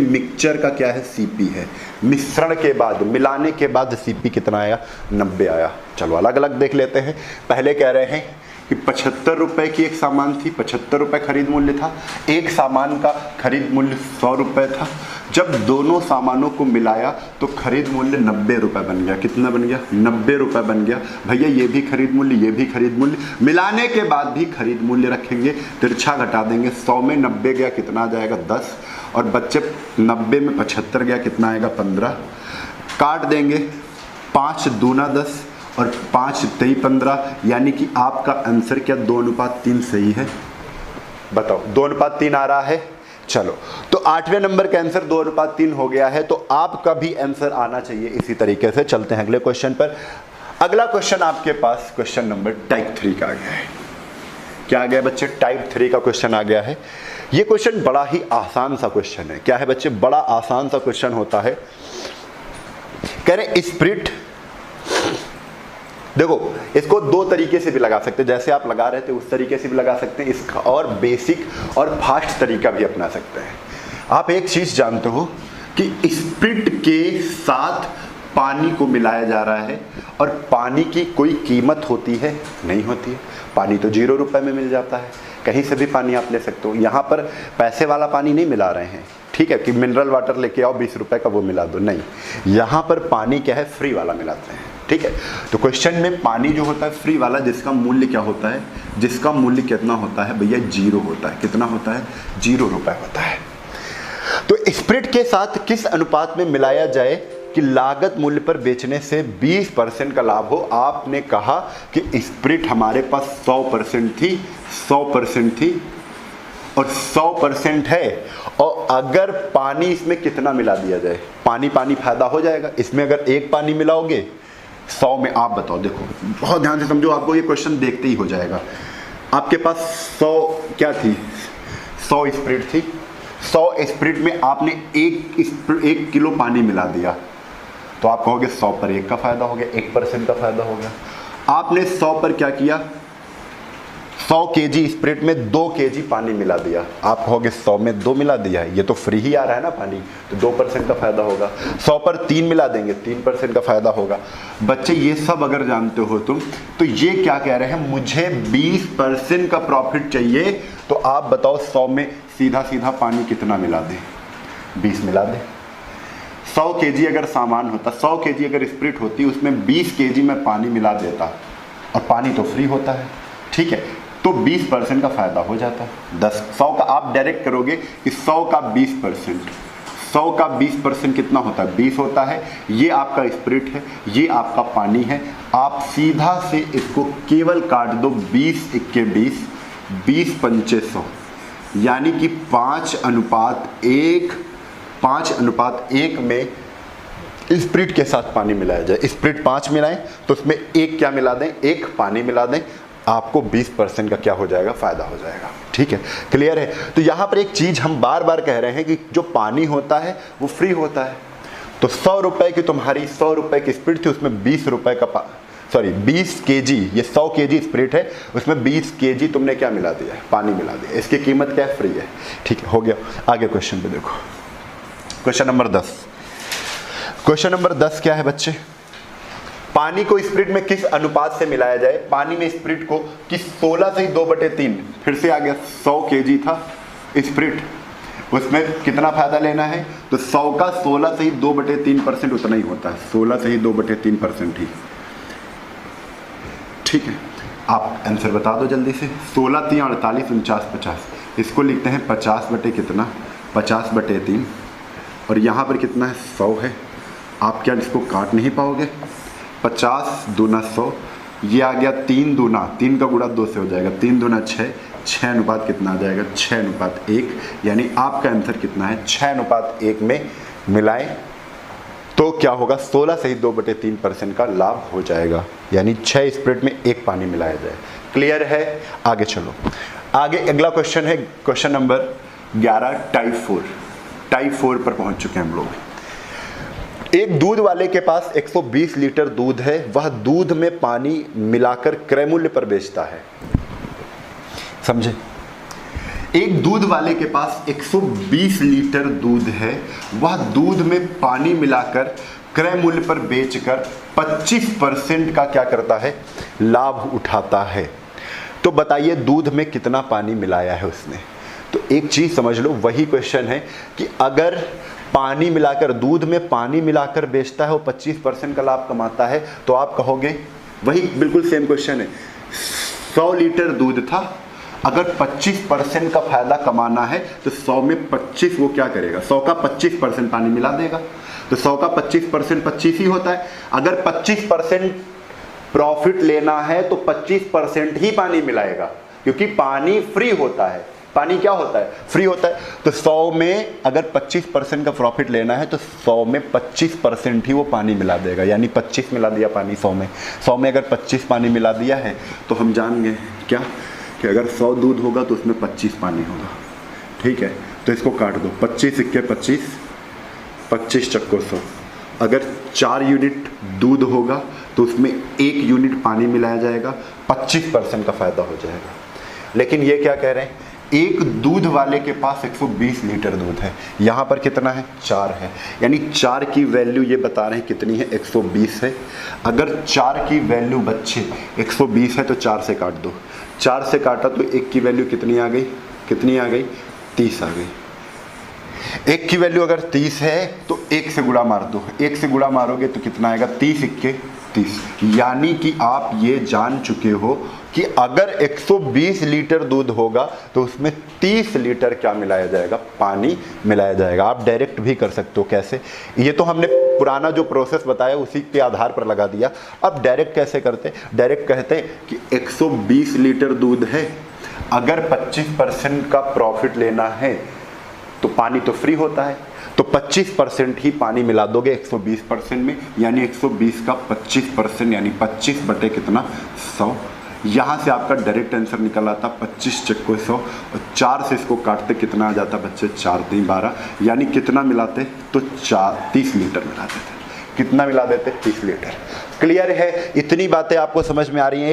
मिक्सचर का क्या है सीपी है, मिश्रण के बाद मिलाने के बाद सीपी कितना आया 90 आया। चलो अलग अलग देख लेते हैं। पहले कह रहे हैं कि 75 रुपए की एक सामान थी, 75 रुपए खरीद मूल्य था, एक सामान का खरीद मूल्य 100 रुपए था। जब दोनों सामानों को मिलाया तो खरीद मूल्य 90 रुपए बन गया। कितना बन गया 90 रुपए बन गया। भैया ये भी खरीद मूल्य, ये भी खरीद मूल्य, मिलाने के बाद भी खरीद मूल्य रखेंगे, तिरछा घटा देंगे। 100 में 90 गया कितना आ जाएगा 10, और बच्चे 90 में 75 गया कितना आएगा 15। काट देंगे, 5 दूना 10 और 5 तेई 15, यानी कि आपका आंसर क्या 2:3 सही है। बताओ 2:3 आ रहा है। चलो तो 8वें नंबर का आंसर 2:3 हो गया है, तो आपका भी आंसर आना चाहिए इसी तरीके से। चलते हैं अगले क्वेश्चन पर। अगला क्वेश्चन आपके पास क्वेश्चन नंबर टाइप 3 का आ गया है। क्या आ गया बच्चे टाइप 3 का क्वेश्चन आ गया है। ये क्वेश्चन बड़ा ही आसान सा क्वेश्चन है। क्या है बच्चे बड़ा आसान सा क्वेश्चन होता है। कह रहे स्प्रिट, देखो इसको 2 तरीके से भी लगा सकते हैं, जैसे आप लगा रहे थे उस तरीके से भी लगा सकते हैं, इसका और बेसिक और फास्ट तरीका भी अपना सकते हैं। आप एक चीज जानते हो कि स्प्रिट के साथ पानी को मिलाया जा रहा है, और पानी की कोई कीमत होती है नहीं होती है। पानी तो 0 रुपए में मिल जाता है, कहीं से भी पानी आप ले सकते हो। यहाँ पर पैसे वाला पानी नहीं मिला रहे हैं, ठीक है, कि मिनरल वाटर लेके आओ 20 रुपए का वो मिला दो, नहीं। यहाँ पर पानी क्या है फ्री वाला मिलाते हैं, ठीक है। तो क्वेश्चन में पानी जो होता है फ्री वाला, जिसका मूल्य क्या होता है, जिसका मूल्य कितना होता है भैया 0 होता है। कितना होता है 0 रुपए होता है। तो स्प्रिट के साथ किस अनुपात में मिलाया जाए कि लागत मूल्य पर बेचने से 20% का लाभ हो। आपने कहा कि स्प्रिट हमारे पास 100% थी, 100% थी और 100% है, और अगर पानी इसमें कितना मिला दिया जाए, पानी पानी फायदा हो जाएगा। इसमें अगर 1 पानी मिलाओगे 100 में, आप बताओ, देखो बहुत ध्यान से समझो, आपको ये क्वेश्चन देखते ही हो जाएगा। आपके पास 100 क्या थी 100 स्प्रिट थी, 100 स्प्रिट में आपने 1 किलो पानी मिला दिया, तो आप कहोगे 100 पर 1 का फायदा हो गया, 1% का फायदा हो गया। आपने 100 पर क्या किया 100 केजी स्प्रिट में 2 केजी पानी मिला दिया, आप कहोगे 100 में 2 मिला दिया है, ये तो फ्री ही आ रहा है ना पानी, तो 2% का फायदा होगा। 100 पर 3 मिला देंगे, 3% का फायदा होगा। बच्चे ये सब अगर जानते हो तुम, तो ये क्या कह रहे हैं, मुझे 20% का प्रॉफिट चाहिए, तो आप बताओ 100 में सीधा सीधा पानी कितना मिला दें 20 मिला दें। 100 केजी अगर सामान होता, 100 केजी अगर स्प्रिट होती, उसमें 20 केजी में पानी मिला देता, और पानी तो फ्री होता है, ठीक है, तो 20% का फायदा हो जाता है। 100 का आप डायरेक्ट करोगे कि 100 का 20%, 100 का 20% कितना होता है 20 होता है। ये आपका स्प्रिट है, ये आपका पानी है। आप सीधा से इसको केवल काट दो, 20 × 20, 20 पंचे 100, यानी कि 5:1, 5:1 में स्प्रिट के साथ पानी मिलाया जाए। स्प्रिट 5 मिलाएं तो उसमें 1 क्या मिला दें, 1 पानी मिला दें, आपको 20% का क्या हो जाएगा फायदा हो जाएगा, ठीक है, क्लियर है। तो यहाँ पर एक चीज हम बार बार कह रहे हैं कि जो पानी होता है वो फ्री होता है। तो 100 रुपए की तुम्हारी 100 रुपए की स्प्रिट थी, उसमें 20 रुपए का 20 केजी, ये 100 केजी स्प्रिट है, उसमें 20 केजी तुमने क्या मिला दिया है पानी मिला दिया, इसकी कीमत क्या है फ्री है, ठीक है, हो गया। आगे क्वेश्चन पे देखो, क्वेश्चन नंबर 10। क्वेश्चन नंबर 10 क्या है बच्चे, पानी को स्प्रिट में किस अनुपात से मिलाया जाए। पानी में स्प्रिट को कि 16 से 2/3, फिर से आ गया 100 केजी था स्प्रिट, उसमें कितना फायदा लेना है, तो 100 का 16 से ही 2/3% उतना ही होता है, 16 से ही 2/3% ही, ठीक है। आप आंसर बता दो जल्दी से। 16 × 3 = 48, 49, 50, इसको लिखते हैं 50 बटे कितना 50/3, और यहाँ पर कितना है 100 है। आप क्या इसको काट नहीं पाओगे, 50 दूना 100, ये आ गया 3 दूना, 3 का गुणा 2 से हो जाएगा, 3 दूना 6, 6 अनुपात कितना आ जाएगा 6:1, यानी आपका आंसर कितना है 6:1 में मिलाएं तो क्या होगा 16 से ही 2/3% का लाभ हो जाएगा, यानी 6 स्प्रिट में 1 पानी मिलाया जाए। क्लियर है, आगे चलो। आगे अगला क्वेश्चन है क्वेश्चन नंबर 11 टाइप 4 पर पहुंच चुके हैं हम लोग। एक दूध वाले के पास 120 लीटर दूध है, वह दूध में पानी मिलाकर क्रय मूल्य पर बेचता है। समझे? एक दूध वाले के पास 120 लीटर दूध है, वह दूध में पानी मिलाकर क्रय मूल्य पर बेचकर 25% का क्या करता है, लाभ उठाता है। तो बताइए दूध में कितना पानी मिलाया है उसने। तो एक चीज समझ लो, वही क्वेश्चन है कि अगर पानी मिलाकर, दूध में पानी मिलाकर बेचता है, वो 25% का लाभ कमाता है, तो आप कहोगे, वही बिल्कुल सेम क्वेश्चन है, 100 लीटर दूध था, अगर 25% का फायदा कमाना है तो 100 में 25 वो क्या करेगा, 100 का 25% पानी मिला देगा। तो 100 का 25% 25 ही होता है। अगर 25% प्रॉफिट लेना है तो 25% ही पानी मिलाएगा, क्योंकि पानी फ्री होता है। पानी क्या होता है, फ्री होता है। तो 100 में अगर 25% का प्रॉफिट लेना है तो 100 में 25% ही वो पानी मिला देगा, यानी 25 मिला दिया पानी 100 में। 100 में अगर 25 पानी मिला दिया है तो हम जान गए क्या, कि अगर 100 दूध होगा तो उसमें 25 पानी होगा। ठीक है, तो इसको काट दो, 25 × 25, 25 चक्को 100। अगर 4 यूनिट दूध होगा तो उसमें 1 यूनिट पानी मिलाया जाएगा, 25% का फायदा हो जाएगा। लेकिन ये क्या कह रहे हैं, एक दूध वाले के पास 120 लीटर दूध है, यहाँ पर कितना है, 4 है, यानी 4 की वैल्यू ये बता रहे हैं कितनी है, 120 है। अगर 4 की वैल्यू बच्चे 120 है तो 4 से काट दो, 4 से काटा तो 1 की वैल्यू कितनी आ गई, कितनी आ गई, 30 आ गई। 1 की वैल्यू अगर 30 है तो 1 से गुणा मार दो, 1 से गुणा मारोगे तो कितना आएगा, 30 × 30। यानी कि आप ये जान चुके हो कि अगर 120 लीटर दूध होगा तो उसमें 30 लीटर क्या मिलाया जाएगा, पानी मिलाया जाएगा। आप डायरेक्ट भी कर सकते हो। कैसे, ये तो हमने पुराना जो प्रोसेस बताया उसी के आधार पर लगा दिया। अब डायरेक्ट कैसे करते, डायरेक्ट कहते हैं कि 120 लीटर दूध है, अगर 25% का प्रॉफिट लेना है तो पानी तो फ्री होता है, तो 25% ही पानी मिला दोगे 120% में, यानी 120 का 25% यानी 25 बटे कितना, 100। यहाँ से आपका डायरेक्ट आंसर निकल आता 25 चक्को 100, और 4 से इसको काटते कितना आ जाता बच्चे, 4 × 3 = 12, यानी कितना मिलाते तो 30 लीटर मिला देते। कितना मिला देते, 30 लीटर। क्लियर है, इतनी बातें आपको समझ में आ रही हैं।